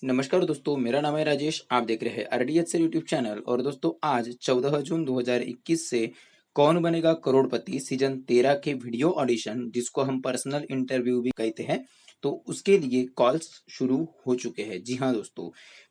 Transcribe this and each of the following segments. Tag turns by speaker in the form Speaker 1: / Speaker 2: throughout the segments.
Speaker 1: नमस्कार दोस्तों, मेरा नाम है राजेश। आप देख रहे हैं आरडीएच से यूट्यूब चैनल। और दोस्तों, आज 14 जून 2021 से कौन बनेगा करोड़पति सीजन 13 के वीडियो ऑडिशन, जिसको हम पर्सनल इंटरव्यू भी कहते हैं, तो उसके लिए कॉल्स शुरू हो चुके हैं। जी हाँ दोस्तों,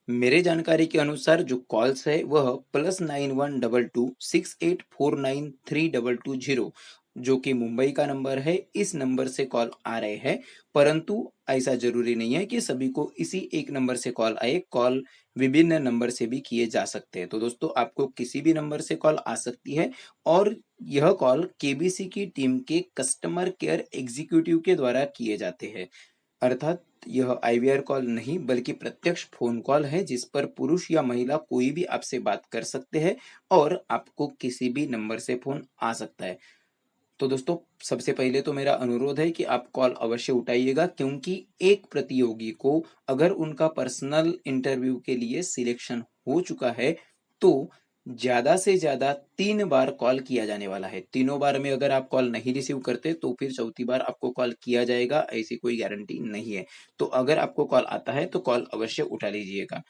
Speaker 1: मेरे जानकारी के अनुसार जो कॉल्स है वह +912268493220, जो कि मुंबई का नंबर है, इस नंबर से कॉल आ रहे हैं। परंतु ऐसा जरूरी नहीं है कि सभी को इसी एक नंबर से कॉल आए। कॉल विभिन्न नंबर से भी किए जा सकते हैं। तो दोस्तों, आपको किसी भी नंबर से कॉल आ सकती है और यह कॉल केबीसी की टीम के कस्टमर केयर एग्जीक्यूटिव के द्वारा किए जाते हैं। अर्थात यह आईवीआर कॉल नहीं बल्कि प्रत्यक्ष फोन कॉल है, जिस पर पुरुष या महिला कोई भी आपसे बात कर सकते हैं और आपको किसी भी नंबर से फोन आ सकता है। तो दोस्तों, सबसे पहले तो मेरा अनुरोध है कि आप कॉल अवश्य उठाइएगा, क्योंकि एक प्रतियोगी को अगर उनका पर्सनल इंटरव्यू के लिए सिलेक्शन हो चुका है तो ज्यादा से ज्यादा 3 बार कॉल किया जाने वाला है। तीनों बार में अगर आप कॉल नहीं रिसीव करते तो फिर चौथी बार आपको कॉल किया जाएगा, ऐसी कोई गारंटी नहीं है। तो अगर आपको कॉल आता है तो कॉल अवश्य उठा लीजिएगा।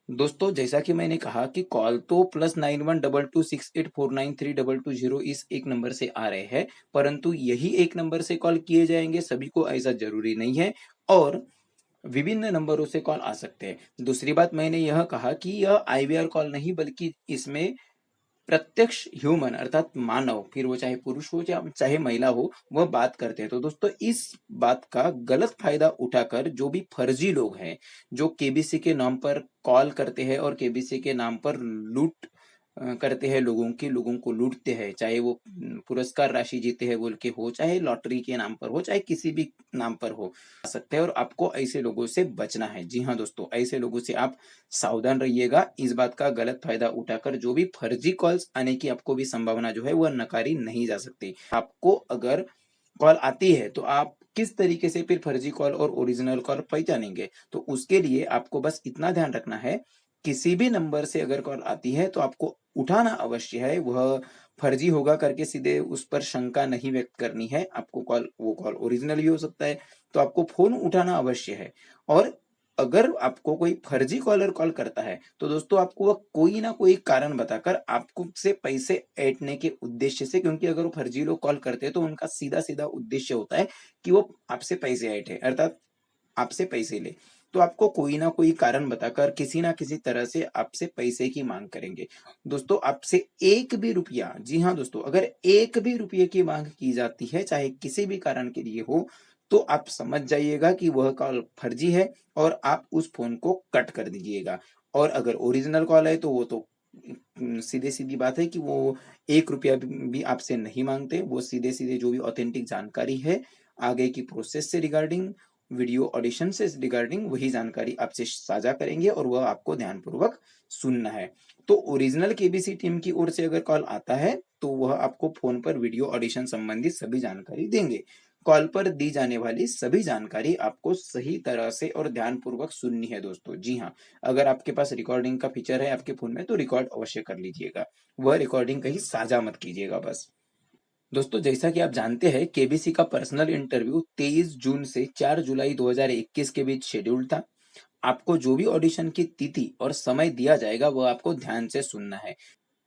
Speaker 1: दोस्तों, जैसा कि मैंने कहा कि कॉल तो +912268493220 इस एक नंबर से आ रहे हैं, परंतु यही एक नंबर से कॉल किए जाएंगे सभी को, ऐसा जरूरी नहीं है। और विभिन्न नंबरों से कॉल आ सकते हैं। दूसरी बात, मैंने यह कहा कि यह आईवीआर कॉल नहीं बल्कि इसमें प्रत्यक्ष ह्यूमन अर्थात मानव, फिर वो चाहे पुरुष हो या चाहे महिला हो, वह बात करते हैं। तो दोस्तों, इस बात का गलत फायदा उठाकर जो भी फर्जी लोग हैं, जो केबीसी के नाम पर कॉल करते हैं और केबीसी के नाम पर लूट करते हैं, लोगों को लूटते हैं, चाहे वो पुरस्कार राशि जीते हैं बोल के हो, चाहे लॉटरी के नाम पर हो, चाहे किसी भी नाम पर हो, आ सकते हैं। और आपको ऐसे लोगों से बचना है। जी हाँ दोस्तों, ऐसे लोगों से आप सावधान रहिएगा। इस बात का गलत फायदा उठाकर जो भी फर्जी कॉल्स आने की आपको भी संभावना जो है वह नकारी नहीं जा सकती। आपको अगर कॉल आती है तो आप किस तरीके से फिर फर्जी कॉल और ओरिजिनल कॉल पहचानेंगे? तो उसके लिए आपको बस इतना ध्यान रखना है, किसी भी नंबर से अगर कॉल आती है तो आपको उठाना अवश्य है। वह फर्जी होगा करके सीधे उस पर शंका नहीं व्यक्त करनी है। आपको वो कॉल ओरिजिनल भी हो सकता है, तो आपको फोन उठाना अवश्य है। और अगर आपको कोई फर्जी कॉलर कॉल करता है तो दोस्तों, आपको वह कोई ना कोई कारण बताकर आपको से पैसे ऐंठने के उद्देश्य से, क्योंकि अगर वो फर्जी लोग कॉल करते हैं तो उनका सीधा सीधा उद्देश्य होता है कि वो आपसे पैसे ऐंठे, अर्थात आपसे पैसे ले। तो आपको कोई ना कोई कारण बताकर किसी ना किसी तरह से आपसे पैसे की मांग करेंगे। दोस्तों, आपसे एक भी रुपया, जी हाँ दोस्तों, अगर एक भी रुपये की मांग की जाती है, चाहे किसी भी कारण के लिए हो, तो आप समझ जाइएगा कि वह कॉल फर्जी है और आप उस फोन को कट कर दीजिएगा। और अगर ओरिजिनल कॉल है तो वो तो सीधे सीधी बात है कि वो 1 रुपया भी आपसे नहीं मांगते। वो सीधे सीधे जो भी ऑथेंटिक जानकारी है आगे की प्रोसेस से रिगार्डिंग, वीडियो ऑडिशन से रिगार्डिंग, वही जानकारी आपसे साझा करेंगे और वह आपको ध्यानपूर्वक सुनना है। तो ओरिजिनल केबीसी टीम की ओर से अगर कॉल आता है तो वह आपको फोन पर वीडियो ऑडिशन संबंधित सभी जानकारी देंगे। कॉल पर दी जाने वाली सभी जानकारी आपको सही तरह से और ध्यानपूर्वक सुननी है दोस्तों। जी हाँ, अगर आपके पास रिकॉर्डिंग का फीचर है आपके फोन में तो रिकॉर्ड अवश्य कर लीजिएगा। वह रिकॉर्डिंग कहीं साझा मत कीजिएगा बस। दोस्तों, जैसा कि आप जानते हैं, केबीसी का पर्सनल इंटरव्यू 23 जून से 4 जुलाई 2021 के बीच शेड्यूल था। आपको जो भी ऑडिशन की तिथि और समय दिया जाएगा वह आपको ध्यान से सुनना है।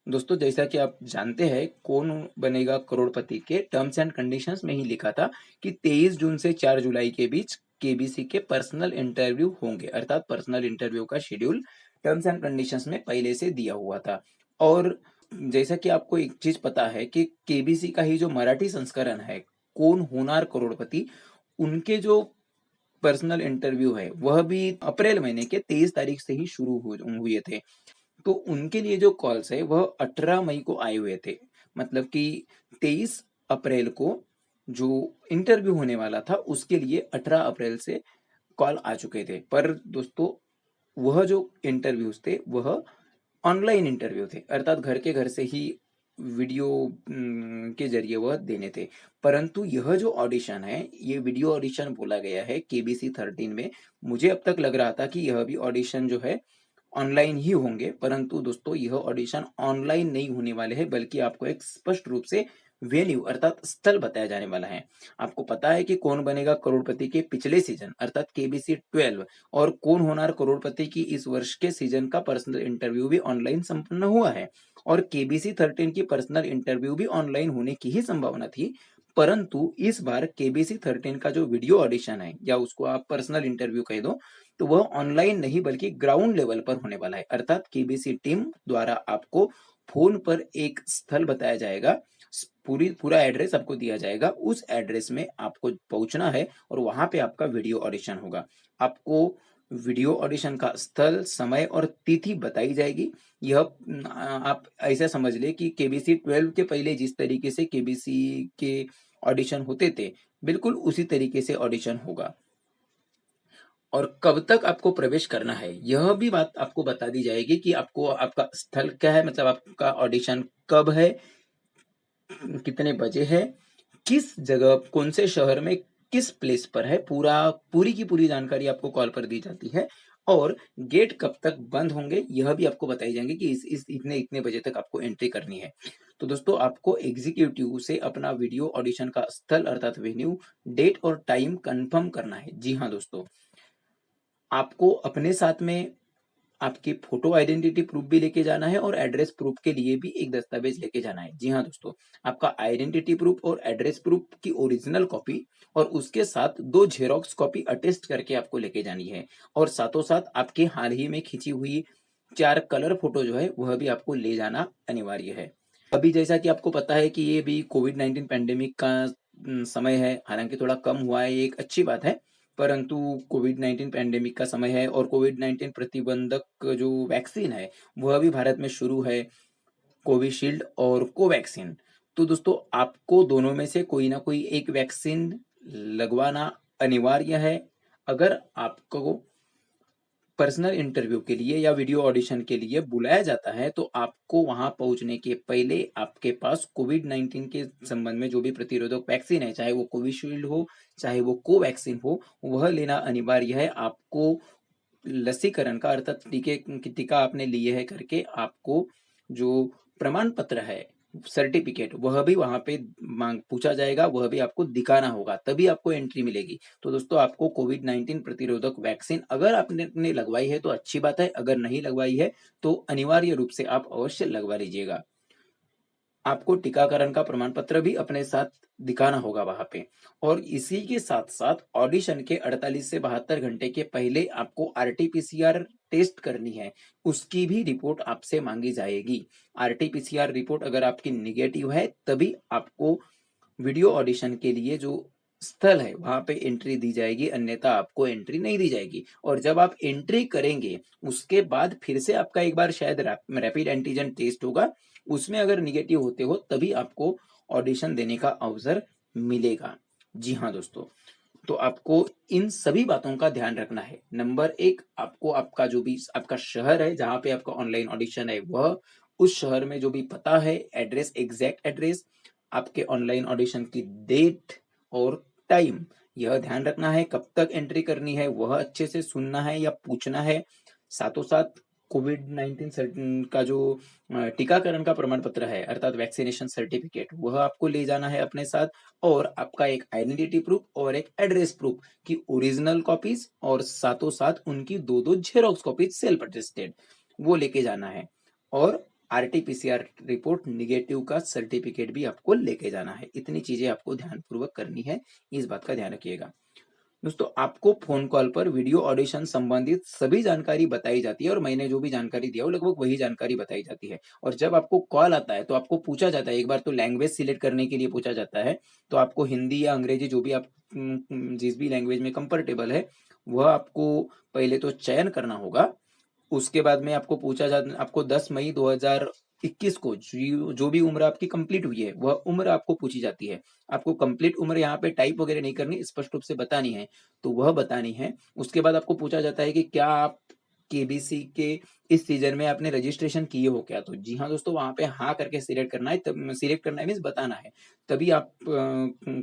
Speaker 1: दोस्तों, जैसा कि आप जानते हैं, कौन बनेगा करोड़पति के टर्म्स एंड कंडीशंस में ही लिखा था कि 23 जून से 4 जुलाई के बीच केबीसी के पर्सनल इंटरव्यू होंगे, अर्थात पर्सनल इंटरव्यू का शेड्यूल टर्म्स एंड कंडीशंस में पहले से दिया हुआ था। और जैसा कि आपको एक चीज पता है कि केबीसी का ही जो मराठी संस्करण है, कौन होणार करोड़पति, उनके जो पर्सनल इंटरव्यू है वह भी अप्रैल महीने के 23 तारीख से ही शुरू हुए थे। तो उनके लिए जो कॉल्स है वह 18 मई को आए हुए थे। मतलब कि 23 अप्रैल को जो इंटरव्यू होने वाला था उसके लिए 18 अप्रैल से कॉल आ चुके थे। पर दोस्तों, वह जो इंटरव्यूज थे वह ऑनलाइन इंटरव्यू थे, अर्थात घर के घर से ही वीडियो के जरिए वह देने थे। परंतु यह जो ऑडिशन है, ये वीडियो ऑडिशन बोला गया है केबीसी 13 में। मुझे अब तक लग रहा था कि यह भी ऑडिशन जो है ऑनलाइन ही होंगे, परंतु दोस्तों, यह ऑडिशन ऑनलाइन नहीं होने वाले हैं, बल्कि आपको एक स्पष्ट रूप से वेन्यू अर्थात स्थल बताया जाने वाला है। आपको पता है कि कौन बनेगा करोड़पति के पिछले सीजन अर्थात केबीसी 12 और कौन होनार करोड़पति की इस वर्ष के सीजन का पर्सनल इंटरव्यू भी ऑनलाइन संपन्न हुआ है और केबीसी 13 की पर्सनल इंटरव्यू भी ऑनलाइन होने की ही संभावना थी। परंतु इस बार केबीसी 13 का जो वीडियो ऑडिशन है या उसको आप पर्सनल इंटरव्यू कह दो, तो वह ऑनलाइन नहीं बल्कि ग्राउंड लेवल पर होने वाला है अर्थात केबीसी टीम द्वारा आपको फोन पर एक स्थल बताया जाएगा, पूरा एड्रेस आपको दिया जाएगा, उस एड्रेस में आपको पहुंचना है और वहां पे आपका वीडियो ऑडिशन होगा। आपको वीडियो ऑडिशन का स्थल, समय और तिथि बताई जाएगी। यह आप ऐसा समझ ले कि केबीसी 12 के पहले जिस तरीके से केबीसी के ऑडिशन होते थे, बिल्कुल उसी तरीके से ऑडिशन होगा। और कब तक आपको प्रवेश करना है यह भी बात आपको बता दी जाएगी कि आपको आपका स्थल क्या है, मतलब आपका ऑडिशन कब है, कितने बजे है, किस जगह, कौन से शहर में, किस प्लेस पर है, पूरी की पूरी जानकारी आपको कॉल पर दी जाती है। और गेट कब तक बंद होंगे यह भी आपको बताई जाएंगे कि इस इतने इतने बजे तक आपको एंट्री करनी है। तो दोस्तों आपको एग्जीक्यूटिव से अपना वीडियो ऑडिशन का स्थल अर्थात वेन्यू, डेट और टाइम कंफर्म करना है। जी हाँ दोस्तों, आपको अपने साथ में आपकी फोटो आइडेंटिटी प्रूफ भी लेके जाना है और एड्रेस प्रूफ के लिए भी एक दस्तावेज लेके जाना है। जी हाँ दोस्तों, आपका आइडेंटिटी प्रूफ और एड्रेस प्रूफ की ओरिजिनल कॉपी और उसके साथ 2 जेरोक्स कॉपी अटेस्ट करके आपको लेके जानी है और साथों साथ आपके हाल ही में खींची हुई 4 कलर फोटो जो है वह भी आपको ले जाना अनिवार्य है। अभी जैसा कि आपको पता है कि ये भी कोविड-19 पैंडेमिक का समय है, हालांकि थोड़ा कम हुआ है, ये एक अच्छी बात है। परंतु कोविड-19 पैंडेमिक का समय है और कोविड-19 प्रतिबंधक जो वैक्सीन है वह भी भारत में शुरू है, कोविशील्ड और कोवैक्सीन। तो दोस्तों आपको दोनों में से कोई ना कोई एक वैक्सीन लगवाना अनिवार्य है। अगर आपको पर्सनल इंटरव्यू के लिए या वीडियो ऑडिशन के लिए बुलाया जाता है तो आपको वहां पहुंचने के पहले आपके पास कोविड-19 के संबंध में जो भी प्रतिरोधक वैक्सीन है, चाहे वो कोविशील्ड हो चाहे वो कोवैक्सीन हो, वह लेना अनिवार्य है। आपको लसीकरण का अर्थात टीके की टीका आपने लिए है करके आपको जो प्रमाण पत्र है, सर्टिफिकेट, वह भी वहां पे मांग पूछा जाएगा, वह भी आपको दिखाना होगा, तभी आपको एंट्री मिलेगी। तो दोस्तों आपको कोविड-19 प्रतिरोधक वैक्सीन अगर आपने लगवाई है तो अच्छी बात है, अगर नहीं लगवाई है तो अनिवार्य रूप से आप अवश्य लगवा लीजिएगा। आपको टीकाकरण का प्रमाण पत्र भी अपने साथ दिखाना होगा वहां पे। और इसी के साथ साथ ऑडिशन के 48 से 72 घंटे के पहले आपको आरटीपीसीआर टेस्ट करनी है, उसकी भी रिपोर्ट आपसे मांगी जाएगी। आरटीपीसीआर रिपोर्ट अगर आपकी निगेटिव है तभी आपको वीडियो ऑडिशन के लिए जो स्थल है वहां पे एंट्री दी जाएगी, अन्यथा आपको एंट्री नहीं दी जाएगी। और जब आप एंट्री करेंगे उसके बाद फिर से आपका एक बार शायद रैपिड एंटीजन टेस्ट होगा, उसमें अगर निगेटिव होते हो तभी आपको ऑडिशन देने का अवसर मिलेगा। जी हाँ दोस्तों, तो आपको इन सभी बातों का ध्यान रखना है। नंबर एक, आपको आपका जो भी आपका शहर है जहां पे आपका ऑनलाइन ऑडिशन है वह, उस शहर में जो भी पता है, एड्रेस, एग्जैक्ट एड्रेस, आपके ऑनलाइन ऑडिशन की डेट और टाइम, यह ध्यान रखना है। कब तक एंट्री करनी है वह अच्छे से सुनना है या पूछना है। साथों साथ कोविड-19 का जो टीकाकरण का प्रमाण पत्र है अर्थात वैक्सीनेशन सर्टिफिकेट, वह आपको ले जाना है अपने साथ। और आपका एक आइडेंटिटी प्रूफ और एक एड्रेस प्रूफ की ओरिजिनल कॉपीज और साथों साथ उनकी 2-2 जेरोक्स कॉपीज सेल्फ अटेस्टेड, वो लेके जाना है। और आरटीपीसीआर रिपोर्ट निगेटिव का सर्टिफिकेट भी आपको लेके जाना है। इतनी चीजें आपको ध्यानपूर्वक करनी है, इस बात का ध्यान रखिएगा। दोस्तों आपको फोन कॉल पर वीडियो ऑडिशन संबंधित सभी जानकारी बताई जाती है और मैंने जो भी जानकारी दिया वो लगभग वही जानकारी बताई जाती है। और जब आपको कॉल आता है तो आपको पूछा जाता है, एक बार तो लैंग्वेज सिलेक्ट करने के लिए पूछा जाता है, तो आपको हिंदी या अंग्रेजी जो भी आप जिस भी लैंग्वेज में कंफर्टेबल है वह आपको पहले तो चयन करना होगा। उसके बाद में आपको पूछा जाता, आपको 10 मई 2021 को जो भी उम्र आपकी कंप्लीट हुई है वह उम्र आपको पूछी जाती है। आपको कंप्लीट उम्र यहाँ पे टाइप वगैरह नहीं करनी, स्पष्ट रूप से बतानी है, तो वह बतानी है। उसके बाद आपको पूछा जाता है कि क्या आप केबीसी के इस सीजन में आपने रजिस्ट्रेशन किए हो क्या, तो जी हाँ दोस्तों, वहां पे हाँ करके सिलेक्ट करना है, तब सिलेक्ट करना है मीन्स बताना है, तभी आप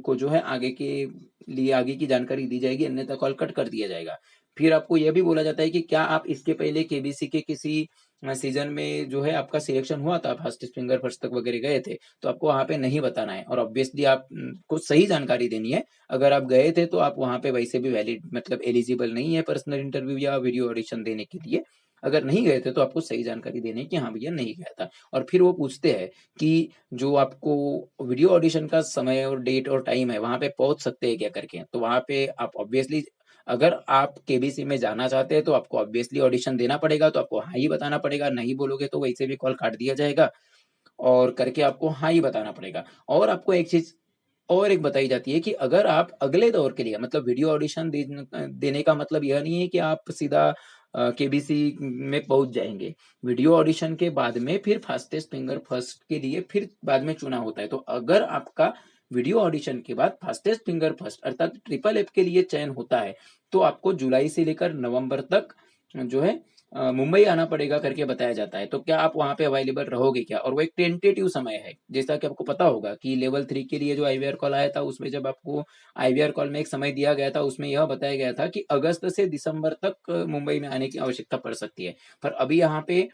Speaker 1: को जो है आगे के लिए आगे की जानकारी दी जाएगी, अन्यथा कॉल कट कर दिया जाएगा। फिर आपको यह भी बोला जाता है कि क्या आप इसके पहले केबीसी के किसी सीज़न में जो है आपका सिलेक्शन हुआ था, फास्टेस्ट फिंगर फर्स्ट तक वगैरह गए थे, तो आपको वहाँ पे नहीं बताना है और ऑब्वियसली आप को सही जानकारी देनी है। अगर आप गए थे तो आप वहाँ पे वैसे भी वैलिड मतलब एलिजिबल नहीं है पर्सनल इंटरव्यू या वीडियो ऑडिशन देने के लिए। अगर नहीं गए थे तो आपको सही जानकारी देनी है कि हाँ भैया नहीं गया था। और फिर वो पूछते हैं कि जो आपको वीडियो ऑडिशन का समय और डेट और टाइम है, वहाँ पे पहुँच सकते हैं क्या करके? तो वहाँ पे आप ऑब्वियसली अगर आप केबीसी में जाना चाहते हैं तो आपको ऑब्वियसली ऑडिशन देना पड़ेगा, तो आपको हाँ ही बताना पड़ेगा, नहीं बोलोगे तो वैसे भी कॉल काट दिया जाएगा और करके आपको हाँ ही बताना पड़ेगा। और आपको एक चीज़ और एक बताई जाती है कि अगर आप अगले दौर के लिए मतलब वीडियो ऑडिशन देने का मतलब यह नहीं है कि आप सीधा केबीसी में पहुँच जाएँगे। वीडियो ऑडिशन के बाद में फिर फास्टेस्ट फिंगर फर्स्ट के लिए फिर बाद में चुना होता है। तो अगर आपका वीडियो ऑडिशन के बाद फास्टेस्ट फिंगर फर्स्ट अर्थात ट्रिपल एफ के लिए चयन होता है, तो आपको जुलाई से लेकर नवंबर तक जो है मुंबई आना पड़ेगा करके बताया जाता है। तो क्या आप वहाँ पे अवेलेबल रहोगे क्या? और वो एक टेंटेटिव समय है। जैसा कि आपको पता होगा कि लेवल 3 के लिए जो आईवीआर कॉल आया था, उसमें जब आपको आईवीआर कॉल में एक समय दिया गया था, उसमें यह बताया गया था कि अगस्त से दिसंबर तक मुंबई में आने की आवश्यकता पड़ सकती है। पर अभी यहाँ पे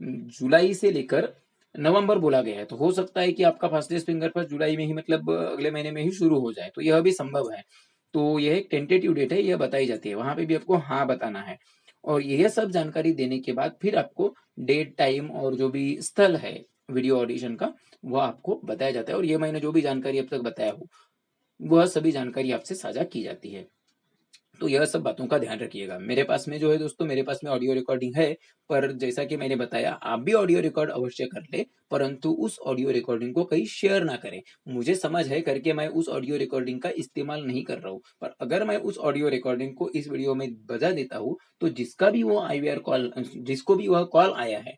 Speaker 1: जुलाई से लेकर नवंबर बोला गया है, तो हो सकता है कि आपका फास्टेस्ट फिंगर फर्स्ट जुलाई में ही मतलब अगले महीने में ही शुरू हो जाए, तो यह भी संभव है। तो यह एक टेंटेटिव डेट है, यह बताई जाती है, वहाँ पे भी आपको हाँ बताना है। और यह सब जानकारी देने के बाद फिर आपको डेट, टाइम और जो भी स्थल है वीडियो ऑडिशन का, वह आपको बताया जाता है और ये मैंने जो भी जानकारी अब तक बताया हूँ, वह सभी जानकारी आपसे साझा की जाती है। तो यह सब बातों का ध्यान रखिएगा। मेरे पास में जो है दोस्तों मेरे पास में ऑडियो रिकॉर्डिंग है, पर जैसा कि मैंने बताया आप भी ऑडियो रिकॉर्ड अवश्य कर लें, परंतु उस ऑडियो रिकॉर्डिंग को कहीं शेयर ना करें। मुझे समझ है करके मैं उस ऑडियो रिकॉर्डिंग का इस्तेमाल नहीं कर रहा हूँ, पर अगर मैं उस ऑडियो रिकॉर्डिंग को इस वीडियो में बजा देता हूँ, तो जिसका भी वो आईवीआर कॉल जिसको भी वह कॉल आया है,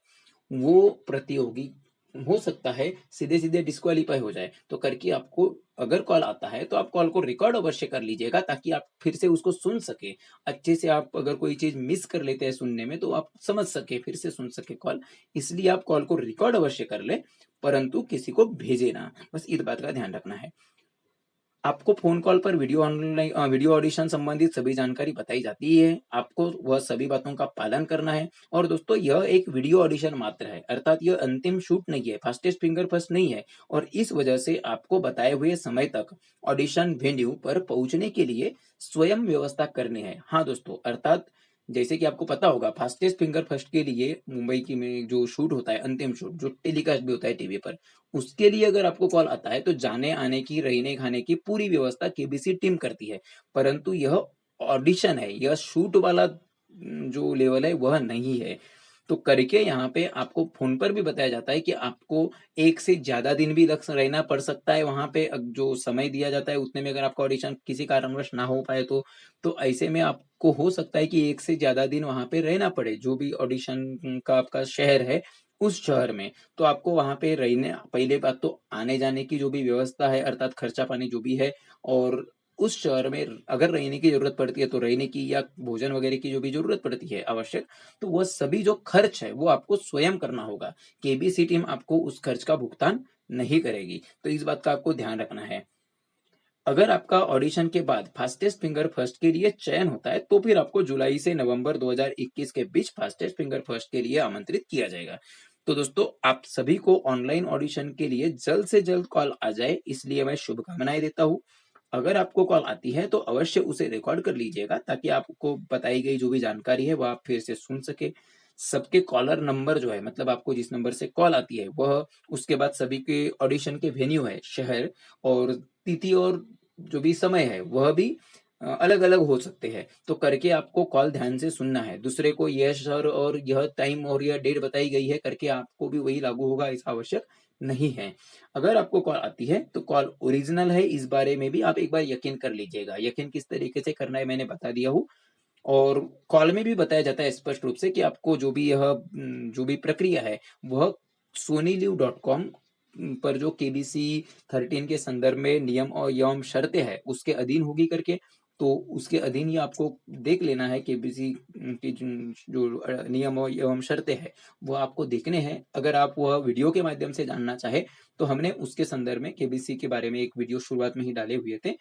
Speaker 1: वो प्रतियोगी हो सकता है सीधे-सीधे डिस्क्वालीफाई हो जाए। तो करके आपको अगर कॉल आता है तो आप कॉल को रिकॉर्ड अवश्य कर लीजिएगा ताकि आप फिर से उसको सुन सकें। अच्छे से आप अगर कोई चीज़ मिस कर लेते हैं सुनने में तो आप समझ सकें, फिर से सुन सकें कॉल। इसलिए आप कॉल को रिकॉर्ड अवश्य कर लें, परंतु किसी को भेजें ना। बस इस बात का ध्यान रखना है। आपको फ़ोन कॉल पर वीडियो ऑडिशन संबंधित सभी जानकारी बताई जाती ही है। आपको वह सभी बातों का पालन करना है और दोस्तों यह एक वीडियो ऑडिशन मात्र है, अर्थात यह अंतिम शूट नहीं है, फास्टेस्ट फिंगर फर्स्ट नहीं है और इस वजह से आपको बताए हुए समय तक ऑडिशन वेन्यू पर पहुँचने के लिए स्वयं व्यवस्था करनी है। हाँ दोस्तों, अर्थात जैसे कि आपको पता होगा फास्टेस्ट फिंगर फर्स्ट के लिए मुंबई की में जो शूट होता है, अंतिम शूट जो टेलीकास्ट भी होता है टीवी पर, उसके लिए अगर आपको कॉल आता है तो जाने-आने की, रहने-खाने की पूरी व्यवस्था केबीसी टीम करती है। परंतु यह ऑडिशन है, यह शूट वाला जो लेवल है वह नहीं है। तो करके यहाँ पे आपको फ़ोन पर भी बताया जाता है कि आपको 1 से ज़्यादा दिन भी रहना पड़ सकता है वहाँ पे जो समय दिया जाता है उतने में अगर आपका ऑडिशन किसी कारणवश ना हो पाए तो ऐसे में आपको हो सकता है कि 1 से ज़्यादा दिन वहाँ पे रहना पड़े, जो भी ऑडिशन का आपका शहर है, उस शहर में। तो आपको वहाँ पे रहने पहले बात तो आने-जाने की जो भी व्यवस्था है अर्थात खर्चा-पानी जो भी है और उस शहर में अगर रहने की ज़रूरत पड़ती है, तो रहने की या भोजन वगैरह की जो भी ज़रूरत पड़ती है आवश्यक, तो वह सभी जो खर्च है, वो आपको स्वयं करना होगा। केबीसी टीम आपको उस खर्च का भुगतान नहीं करेगी। तो इस बात का आपको ध्यान रखना है। अगर आपका ऑडिशन के बाद फास्टेस्ट फिंगर फर्स्ट के लिए चयन होता है, तो फिर आपको जुलाई से नवंबर 2021 के बीच फास्टेस्ट फिंगर फर्स्ट के लिए आमंत्रित किया जाएगा। तो दोस्तों, आप सभी को ऑनलाइन ऑडिशन के लिए जल्द से जल्द कॉल आ जाए, इसलिए मैं शुभकामनाएँ देता हूँ। अगर आपको कॉल आती है, तो अवश्य उसे रिकॉर्ड कर लीजिएगा ताकि आपको बताई गई जो भी जानकारी है, वह आप फिर से सुन सकें। सबके कॉलर नंबर जो है, मतलब आपको जिस नंबर से कॉल आती है, वह उसके बाद सभी के ऑडिशन के वेन्यू है, शहर और तिथि और जो भी समय है वह भी अलग-अलग हो सकते हैं। तो करके आपको कॉल ध्यान से सुनना है। दूसरे को यह सर और यह टाइम और यह डेट बताई गई है करके आपको भी वही लागू होगा ऐसा आवश्यक नहीं है। अगर आपको कॉल आती है तो कॉल ओरिजिनल है इस बारे में भी आप एक बार यकीन कर लीजिएगा। यकीन किस तरीके से करना है मैंने बता दिया हूँ और कॉल में भी बताया जाता है स्पष्ट रूप से कि आपको जो भी जो भी प्रक्रिया है वह soniliv.com पर जो केबीसी 13 के संदर्भ में नियम और एवं शर्तें हैं उसके अधीन होगी करके, तो उसके अधीन ही आपको देख लेना है केबीसी की जो नियम और एवं शर्तें हैं वो आपको देखने हैं। अगर आप वह वीडियो के माध्यम से जानना चाहे तो हमने उसके संदर्भ में केबीसी के बारे में एक वीडियो शुरुआत में ही डाले हुए थे।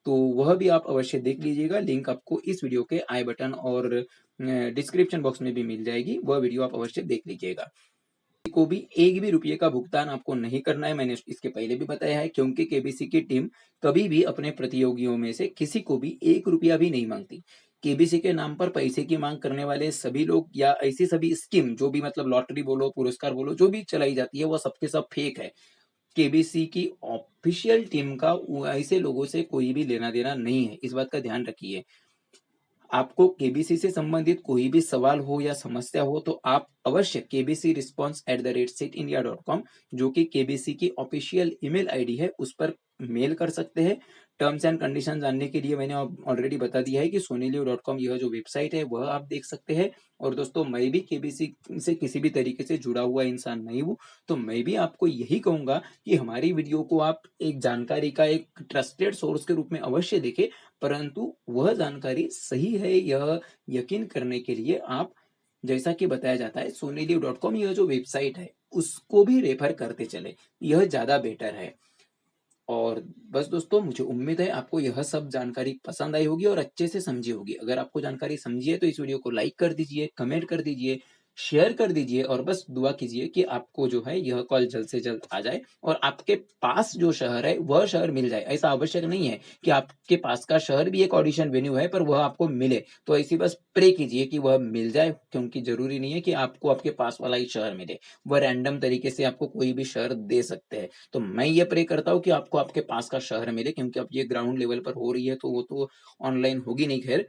Speaker 1: तो वह भी आप अवश्य देख लीजिएगा। लिंक आपको इस वीडियो के आई बटन और डिस्क्रिप्शन बॉक्स में भी मिल जाएगी, वह वीडियो आप अवश्य देख लीजिएगा। को भी एक भी रुपये का भुगतान आपको नहीं करना है, मैंने इसके पहले भी बताया है, क्योंकि केबीसी की टीम कभी भी अपने प्रतियोगियों में से किसी को भी 1 रुपया भी नहीं माँगती। केबीसी के नाम पर पैसे की माँग करने वाले सभी लोग या ऐसी सभी स्कीम जो भी मतलब लॉटरी बोलो, पुरस्कार बोलो, जो भी चलाई जाती है, वो सब के सब फेक है। केबीसी की ऑफिशियल टीम का ऐसे लोगों से कोई भी लेना-देना नहीं है, इस बात का ध्यान रखिए। आपको केबीसी से संबंधित कोई भी सवाल हो या समस्या हो तो आप अवश्य kbcresponse@setindia.com जो कि केबीसी की ऑफिशियल ईमेल आईडी है, उस पर मेल कर सकते हैं। टर्म्स एंड कंडीशन जानने के लिए मैंने ऑलरेडी बता दिया है कि soniliv.com यह जो वेबसाइट है वह आप देख सकते हैं। और दोस्तों, मैं भी केबीसी से किसी भी तरीके से जुड़ा हुआ इंसान नहीं हूँ, तो मैं भी आपको यही कहूंगा कि हमारी वीडियो को आप एक जानकारी का एक ट्रस्टेड सोर्स के रूप में अवश्य देखें, परंतु वह जानकारी सही है यह यकीन करने के लिए आप, जैसा कि बताया जाता है, soniliv.com यह जो वेबसाइट है उसको भी रेफर करते चले, यह ज्यादा बेटर है। और बस दोस्तों, मुझे उम्मीद है आपको यह सब जानकारी पसंद आई होगी और अच्छे से समझी होगी। अगर आपको जानकारी समझी है तो इस वीडियो को लाइक कर दीजिए, कमेंट कर दीजिए, शेयर कर दीजिए और बस दुआ कीजिए कि आपको जो है यह कॉल जल्द से जल्द आ जाए और आपके पास जो शहर है वह शहर मिल जाए। ऐसा आवश्यक नहीं है कि आपके पास का शहर भी एक ऑडिशन वेन्यू है पर वह आपको मिले, तो ऐसी बस प्रे कीजिए कि वह मिल जाए, क्योंकि जरूरी नहीं है कि आपको आपके पास वाला ही शहर मिले, वह रैंडम तरीके से आपको कोई भी शहर दे सकते हैं। तो मैं ये प्रे करता हूँ कि आपको आपके पास का शहर मिले, क्योंकि अब ये ग्राउंड लेवल पर हो रही है तो वो तो ऑनलाइन होगी नहीं, खैर।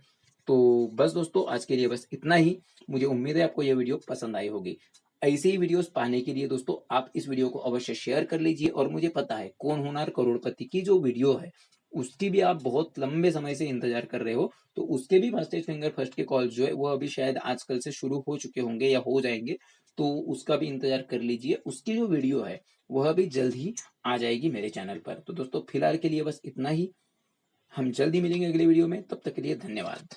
Speaker 1: तो बस दोस्तों, आज के लिए बस इतना ही। मुझे उम्मीद है आपको ये वीडियो पसंद आई होगी। ऐसे ही वीडियोस पाने के लिए दोस्तों आप इस वीडियो को अवश्य शेयर कर लीजिए। और मुझे पता है कौन होनार करोड़पति की जो वीडियो है उसकी भी आप बहुत लंबे समय से इंतजार कर रहे हो, तो उसके भी फास्टेस्ट फिंगर फर्स्ट के कॉल्स जो है वो अभी शायद आजकल से शुरू हो चुके होंगे या हो जाएंगे, तो उसका भी इंतजार कर लीजिए। उसकी जो वीडियो है वह भी जल्द ही आ जाएगी मेरे चैनल पर। तो दोस्तों, फिलहाल के लिए बस इतना ही। हम जल्दी मिलेंगे अगले वीडियो में, तब तक के लिए धन्यवाद।